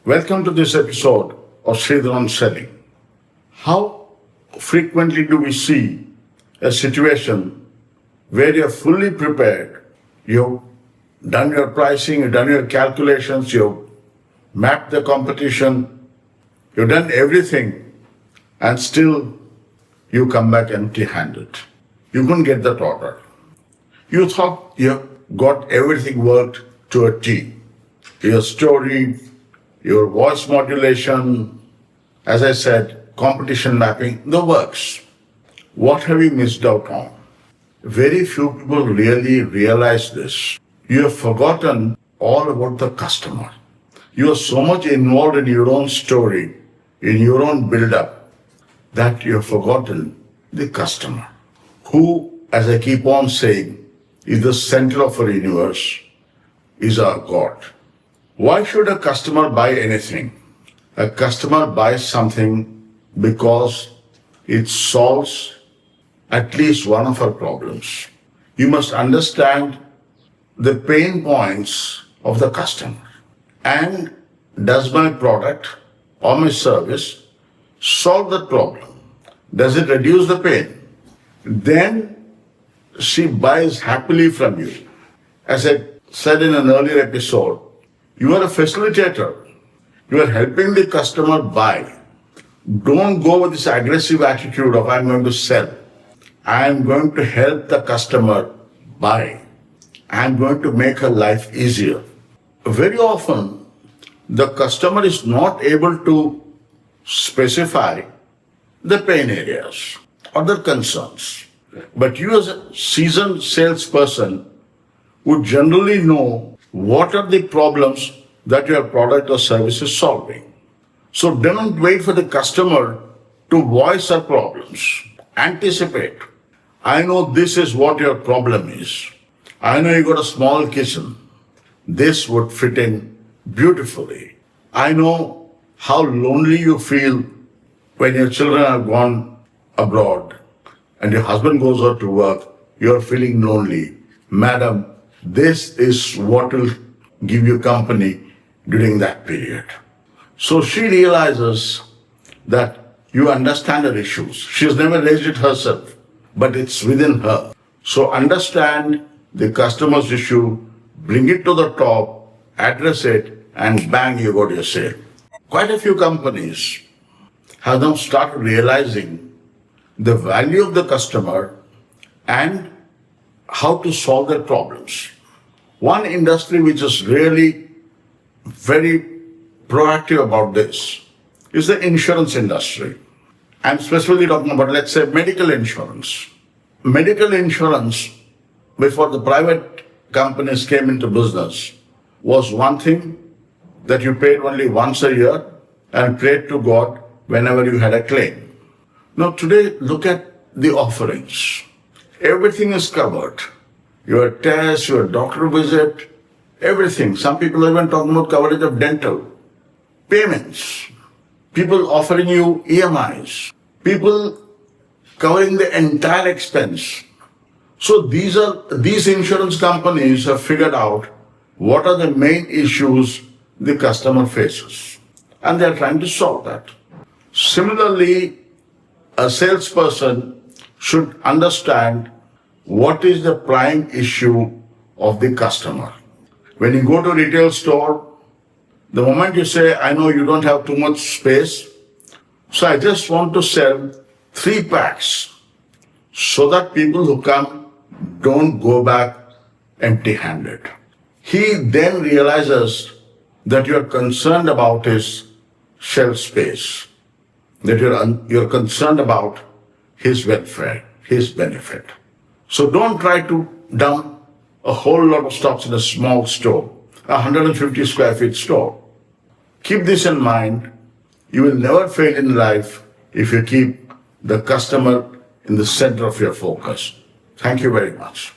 Welcome to this episode of Sridhar on Selling. How frequently do we see a situation where you're fully prepared, you've done your pricing, you've done your calculations, you've mapped the competition, you've done everything, and still you come back empty-handed. You couldn't get that order. You thought you got everything worked to a T. Your story, your voice modulation, as I said, competition mapping, the works. What have you missed out on? Very few people really realize this. You have forgotten all about the customer. You are so much involved in your own story, in your own build-up, that you have forgotten the customer, who, as I keep on saying, is the center of our universe, is our God. Why should a customer buy anything? A customer buys something because it solves at least one of our problems. You must understand the pain points of the customer. And does my product or my service solve that problem? Does it reduce the pain? Then she buys happily from you. As I said in an earlier episode, you are a facilitator. You are helping the customer buy. Don't go with this aggressive attitude of I'm going to sell. I'm going to help the customer buy. I'm going to make her life easier. Very often, the customer is not able to specify the pain areas or the concerns. But you as a seasoned salesperson would generally know what are the problems that your product or service is solving. So don't wait for the customer to voice her problems. Anticipate. I know this is what your problem is. I know you got a small kitchen. This would fit in beautifully. I know how lonely you feel when your children have gone abroad and your husband goes out to work. You're feeling lonely. Madam, this is what will give you company during that period. So she realizes that you understand her issues. She has never raised it herself, but it's within her. So understand the customer's issue, bring it to the top, address it, and bang, you got your sale. Quite a few companies have now started realizing the value of the customer and how to solve their problems. One industry which is really very proactive about this is the insurance industry. I'm specifically talking about, let's say, medical insurance. Medical insurance, before the private companies came into business, was one thing that you paid only once a year and prayed to God whenever you had a claim. Now today, look at the offerings. Everything is covered. Your test, your doctor visit, everything. Some people are even talking about coverage of dental, payments, people offering you EMIs, people covering the entire expense. So these insurance companies have figured out what are the main issues the customer faces, and they're trying to solve that. Similarly, a salesperson should understand what is the prime issue of the customer. When you go to a retail store, the moment you say, I know you don't have too much space, so I just want to sell 3 packs so that people who come don't go back empty-handed. He then realizes that you're concerned about his shelf space, that you're concerned about his welfare, his benefit. So don't try to dump a whole lot of stocks in a small store, a 150 square feet store. Keep this in mind. You will never fail in life if you keep the customer in the center of your focus. Thank you very much.